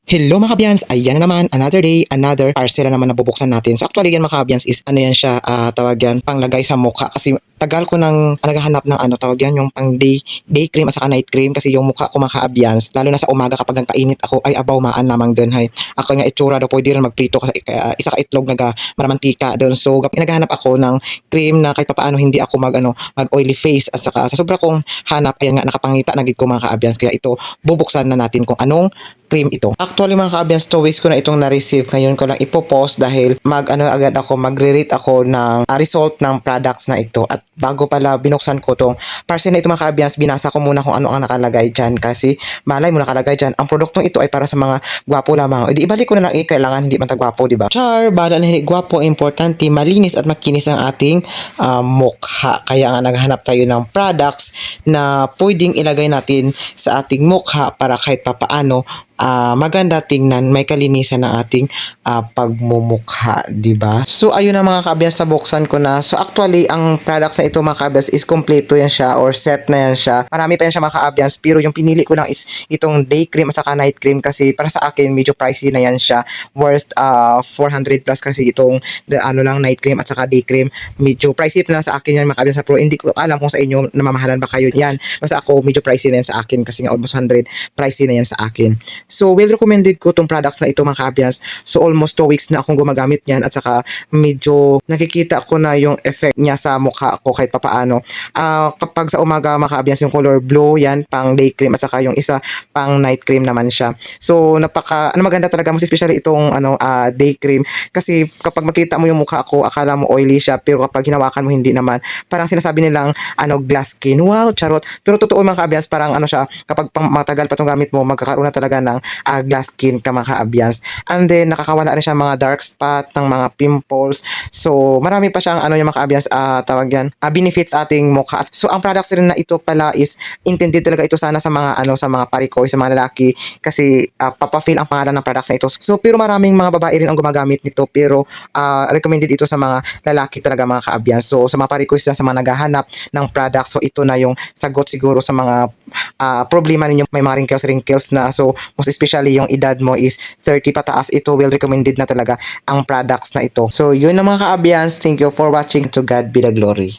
Hello mga kabyans! Ayan na naman, another day, another parcel na naman na bubuksan natin. So actually yan mga kabyans is ano yan siya, tawag yan, panglagay sa mukha kasi tagal ko nang naghahanap ng ano tawag yan, yung pang day cream at saka night cream kasi yung mukha ko mga kabyans, lalo na sa umaga kapag nagkainit ako ay abaw maan namang dun hay. Ako nga itsura daw pwede rin magprito kasi isa ka itlog naga maramantika doon. So naghahanap ako ng cream na kahit papaano hindi ako mag oily face at saka sa sobra kong hanap ayan nga nakapangita na gid ko mga kabyans, kaya ito bubuksan na natin kung anong cream ito. Actually mga ka-Abians, 2 weeks ko na itong na-receive. Ngayon ko lang ipopost dahil agad ako, magre-rate ako ng result ng products na ito. At bago pala binuksan ko tong parcel na ito mga ka-Abians, binasa ko muna kung ano ang nakalagay dyan kasi malay mo nakalagay dyan. Ang produktong ito ay para sa mga gwapo lamang. Di ibalik ko na lang kailangan hindi man tagwapo, di ba? Char, bala na hindi gwapo, importante, malinis at makinis ang ating mukha. Kaya nga naghanap tayo ng products na pwedeng ilagay natin sa ating mukha para kahit papaano maganda tingnan, may kalinisan ng ating pagmumukha, di ba? So ayun na mga kabyas, sa buksan ko na. So actually ang products na ito mga kabyas is kompleto yan siya or set na yan siya. Marami pa yan siya mga kabyas, pero yung pinili ko lang is itong day cream at saka night cream kasi para sa akin medyo pricey na yan siya. Worth 400 plus kasi itong night cream at saka day cream. Medyo pricey na sa akin yan mga kabyas, pero hindi ko alam kung sa inyo namamahalan ba kayo yan. Basta ako medyo pricey na yan sa akin kasi nga almost 100 pricey na yan sa akin. So, well recommended ko itong products na ito mga kabyans. So, almost 2 weeks na akong gumagamit niyan at saka medyo nakikita ko na yung effect niya sa mukha ko kahit papaano. Kapag sa umaga mga kabyans, yung color blue yan, pang day cream at saka yung isa pang night cream naman siya. So, maganda talaga mas especially itong day cream kasi kapag makita mo yung mukha ko, akala mo oily siya pero kapag hinawakan mo hindi naman. Parang sinasabi nilang glass skin. Wow, charot. Pero totoo mga kabyans, parang siya, kapag matagal pa itong gamit mo, magkakaroon na talaga ng glass skin ka mga ka-Abians. And then nakakawala rin siya mga dark spot ng mga pimples. So marami pa siyang yung mga ka-Abians, tawag yan, benefits ating mukha. So ang products rin na ito pala is intended talaga ito sana sa mga sa mga parikoy, sa mga lalaki kasi papafill ang pangalan ng products na ito. So pero maraming mga babae rin ang gumagamit nito pero recommended ito sa mga lalaki talaga mga ka-Abians. So sa mga parikoy sa mga naghahanap ng products, so ito na yung sagot siguro sa mga problema ninyo, may mga wrinkles na. So most especially yung edad mo is 30 pataas, ito well recommended na talaga ang products na ito. So yun na mga ka-Abians, thank you for watching. To God be the glory.